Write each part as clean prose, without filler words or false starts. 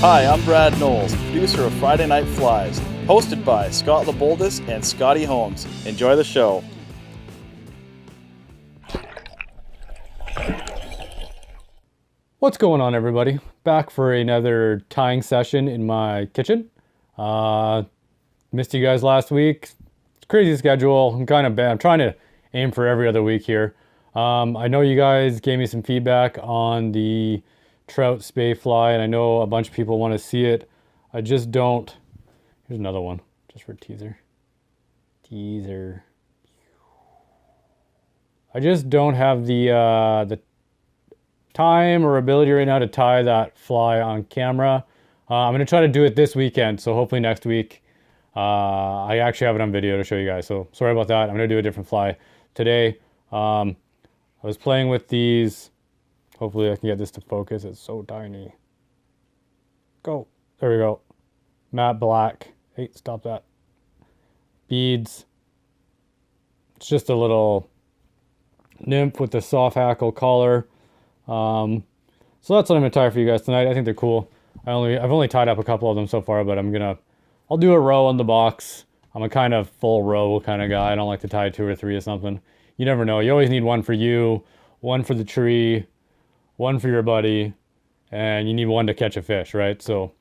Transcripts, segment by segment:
Hi, I'm Brad Knowles, producer of Friday Night Flies, hosted by Scott LeBoldis and Scotty Holmes. Enjoy the show. What's going on, everybody? Back for another tying session in my kitchen. Missed you guys last week. It's a crazy schedule. I'm kind of bad. I'm trying to aim for every other week here. I know you guys gave me some feedback on the trout spay fly, and I know a bunch of people want to see it. I just don't. Here's another one, just for teaser. I just don't have the time or ability right now to tie that fly on camera. I'm going to try to do it this weekend, so hopefully next week I actually have it on video to show you guys. So sorry about that. I'm going to do a different fly today. I was playing with these. Hopefully I can get this to focus. It's so tiny. Go. There we go. Matte black. Hey, stop that. Beads. It's just a little nymph with a soft hackle collar. So that's what I'm gonna tie for you guys tonight. I think they're cool. I've only tied up a couple of them so far, but I'll do a row on the box. I'm a kind of full row kind of guy. I don't like to tie 2 or 3 or something. You never know. You always need one for you, one for the tree, one for your buddy, and you need one to catch a fish, right? So,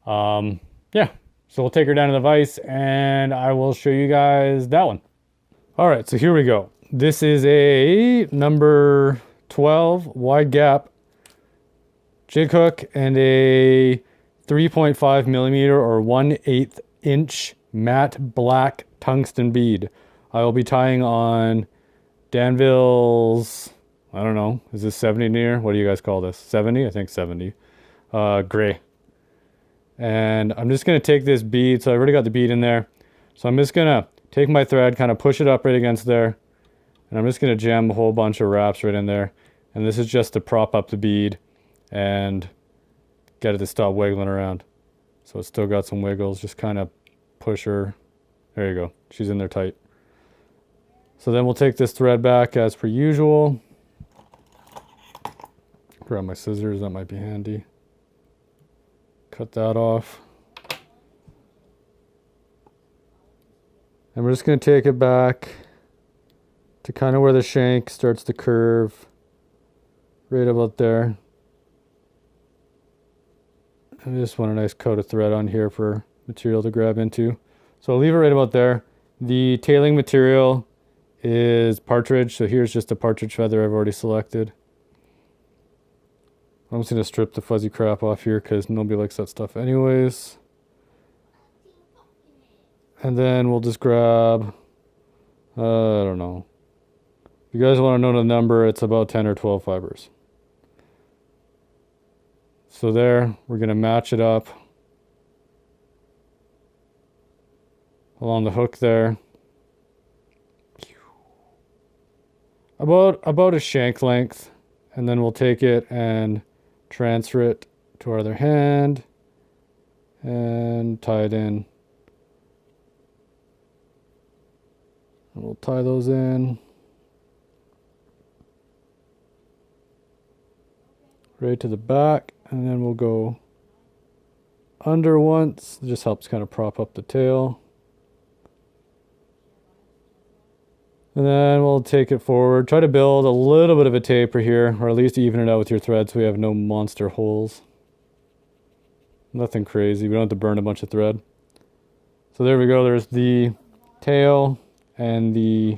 yeah. So we'll take her down to the vise, and I will show you guys that one. All right, so here we go. This is a number 12 wide gap jig hook and a 3.5 millimeter or 1/8 inch matte black tungsten bead. I will be tying on Danville's, I don't know, is this 70 near? What do you guys call this? 70? I think 70. Gray. And I'm just going to take this bead. So I already got the bead in there. So I'm just going to take my thread, kind of push it up right against there. And I'm just going to jam a whole bunch of wraps right in there. And this is just to prop up the bead and get it to stop wiggling around. So it's still got some wiggles. Just kind of push her. There you go. She's in there tight. So then we'll take this thread back as per usual. Grab my scissors, that might be handy. Cut that off. And we're just going to take it back to kind of where the shank starts to curve. Right about there. I just want a nice coat of thread on here for material to grab into. So I'll leave it right about there. The tailing material is Partridge. So here's just a Partridge feather I've already selected. I'm just going to strip the fuzzy crap off here because nobody likes that stuff anyways. And then we'll just grab, I don't know. If you guys want to know the number, it's about 10 or 12 fibers. So there, we're going to match it up along the hook there. About a shank length. And then we'll take it and transfer it to our other hand and tie it in. And we'll tie those in right to the back, and then we'll go under once. It just helps kind of prop up the tail. And then we'll take it forward. Try to build a little bit of a taper here, or at least even it out with your thread so we have no monster holes. Nothing crazy. We don't have to burn a bunch of thread. So there we go. There's the tail and the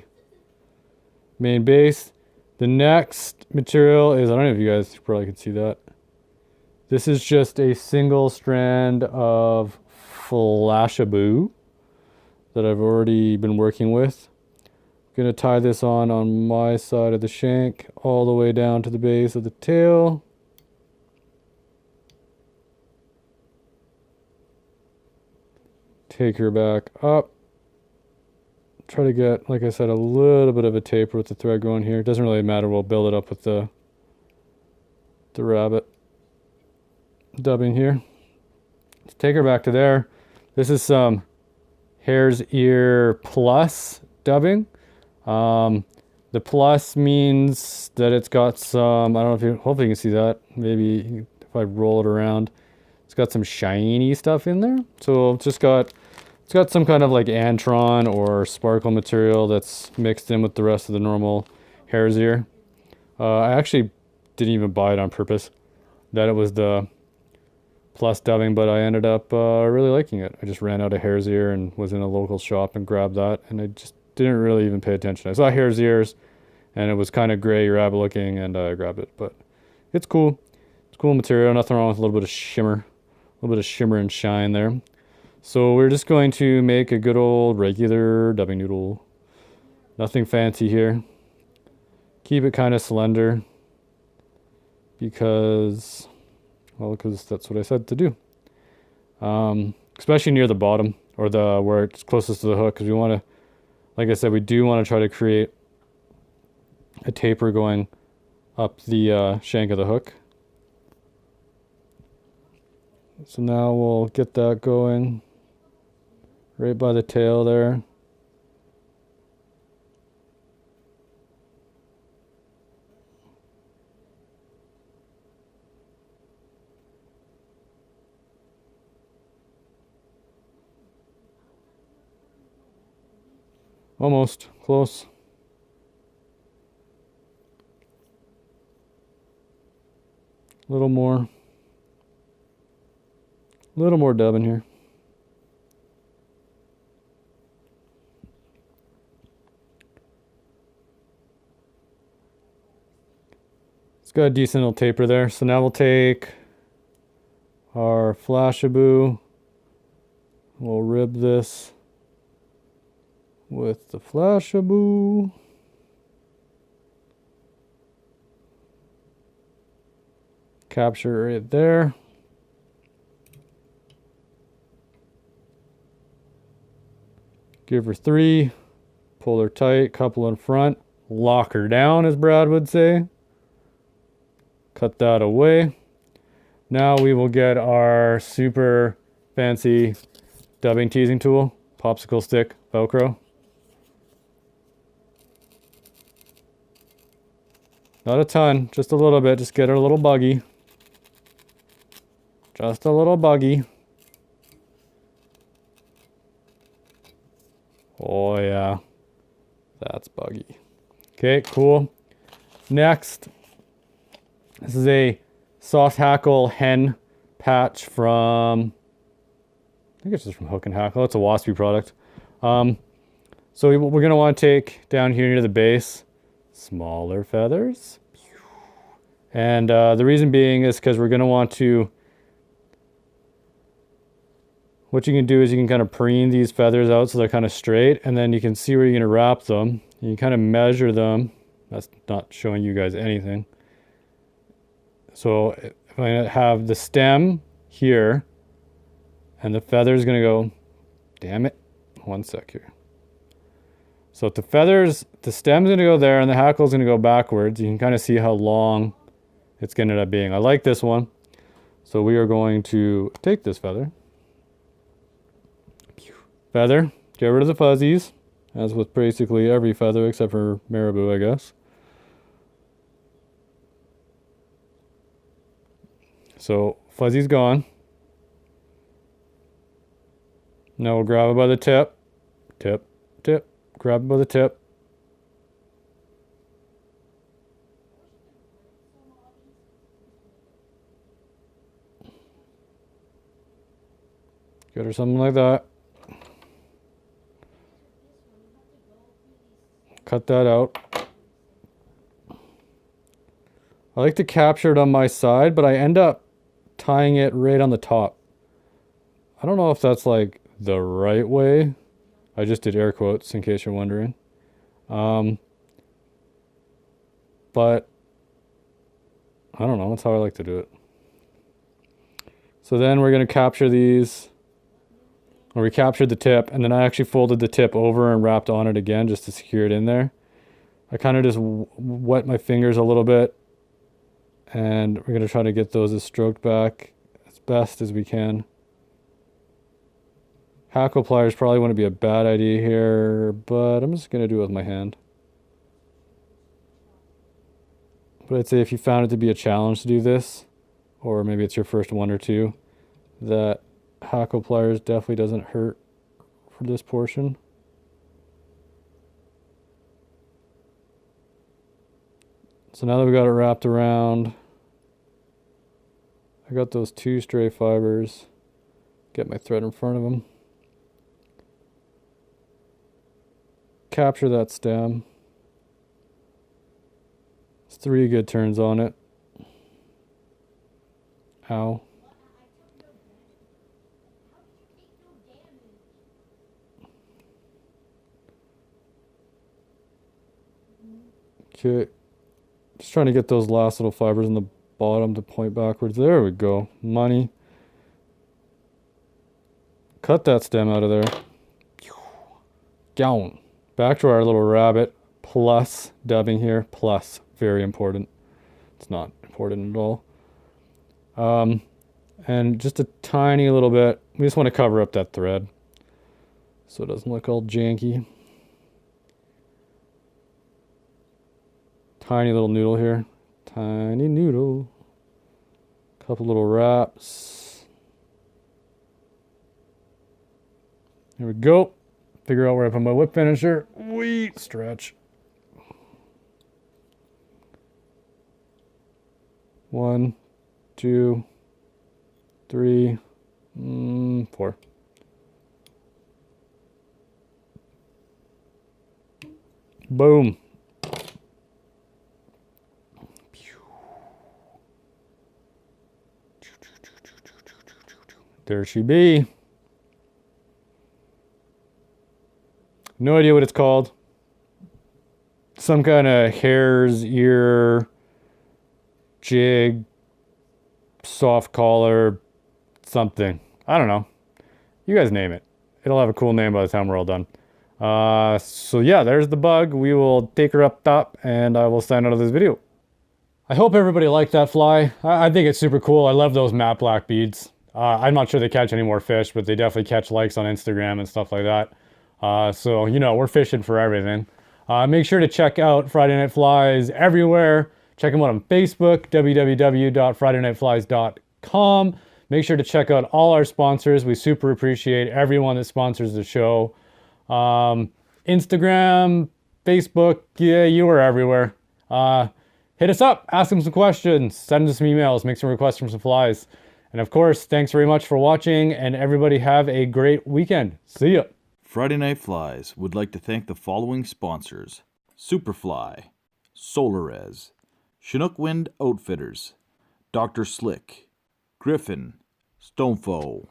main base. The next material is, I don't know if you guys probably can see that. This is just a single strand of Flashaboo that I've already been working with. Gonna tie this on my side of the shank all the way down to the base of the tail. Take her back up. Try to get, like I said, a little bit of a taper with the thread going here. It doesn't really matter. We'll build it up with the rabbit dubbing here. Let's take her back to there. This is some Hare's Ear Plus dubbing. The plus means that it's got some, I don't know if you, hopefully you can see that. Maybe if I roll it around, it's got some shiny stuff in there. So it's got some kind of like Antron or sparkle material that's mixed in with the rest of the normal hare's ear. I actually didn't even buy it on purpose, that it was the plus dubbing, but I ended up really liking it. I just ran out of hare's ear and was in a local shop and grabbed that, and I just didn't really even pay attention. I saw hare's ears and it was kind of gray rabbit looking, and I grabbed it. But it's cool. It's cool material. Nothing wrong with a little bit of shimmer. A little bit of shimmer and shine there. So we're just going to make a good old regular dubbing noodle. Nothing fancy here. Keep it kind of slender because that's what I said to do. Especially near the bottom, or where it's closest to the hook, because we want to, like I said, we do want to try to create a taper going up the shank of the hook. So now we'll get that going right by the tail there. Almost close. A little more dubbing here. It's got a decent little taper there. So now we'll take our Flashaboo. We'll rib this with the Flashaboo. Capture it there. Give her 3. Pull her tight, couple in front. Lock her down, as Brad would say. Cut that away. Now we will get our super fancy dubbing teasing tool. Popsicle stick, Velcro. Not a ton, just a little bit. Just get her a little buggy. Just a little buggy. Oh yeah, that's buggy. Okay, cool. Next, this is a soft hackle hen patch from, I think it's just from Hook and Hackle. It's a waspy product. So we're gonna want to take down here near the base, smaller feathers. And the reason being is because we're gonna want to, what you can do is you can kind of preen these feathers out so they're kind of straight, and then you can see where you're gonna wrap them. You can kind of measure them. That's not showing you guys anything. So if I have the stem here, and the feather is gonna go, damn it, one sec here. So if the feathers, the stem's gonna go there and the hackle's gonna go backwards. You can kind of see how long it's gonna end up being. I like this one. So we are going to take this feather, get rid of the fuzzies, as with basically every feather except for marabou, I guess. So fuzzy's gone. Now we'll grab it by the tip, grab it by the tip. Get her something like that. Cut that out. I like to capture it on my side, but I end up tying it right on the top. I don't know if that's like the right way. I just did air quotes in case you're wondering. But I don't know, that's how I like to do it. So then we're gonna capture these, or we captured the tip, and then I actually folded the tip over and wrapped on it again just to secure it in there. I kind of just wet my fingers a little bit, and we're gonna try to get those as stroked back as best as we can. Hackle pliers probably wouldn't be a bad idea here, but I'm just gonna do it with my hand. But I'd say if you found it to be a challenge to do this, or maybe it's your first one or two, that Hackle pliers definitely doesn't hurt for this portion. So now that we got it wrapped around, I got those 2 stray fibers. Get my thread in front of them. Capture that stem. It's 3 good turns on it. Ow. Okay. Just trying to get those last little fibers in the bottom to point backwards. There we go. Money. Cut that stem out of there. Down. Back to our little rabbit. Plus dubbing here. Plus. Very important. It's not important at all. And just a tiny little bit. We just want to cover up that thread so it doesn't look all janky. Tiny little noodle here. Tiny noodle. Couple little wraps. There we go. Figure out where I put my whip finisher. Wait, stretch. 1, 2, 3, 4. Boom. There she be. No idea what it's called. Some kind of hare's ear jig, soft collar, something. I don't know. You guys name it. It'll have a cool name by the time we're all done. So yeah, there's the bug. We will take her up top and I will sign out of this video. I hope everybody liked that fly. I think it's super cool. I love those matte black beads. I'm not sure they catch any more fish, but they definitely catch likes on Instagram and stuff like that. So, you know, we're fishing for everything. Make sure to check out Friday Night Flies everywhere. Check them out on Facebook, www.fridaynightflies.com. Make sure to check out all our sponsors. We super appreciate everyone that sponsors the show. Instagram, Facebook, yeah, you are everywhere. Hit us up, ask them some questions, send us some emails, make some requests from some flies. And of course, thanks very much for watching, and everybody have a great weekend. See ya. Friday Night Flies would like to thank the following sponsors: Superfly, Solarez, Chinook Wind Outfitters, Dr. Slick, Griffin, Stonefo.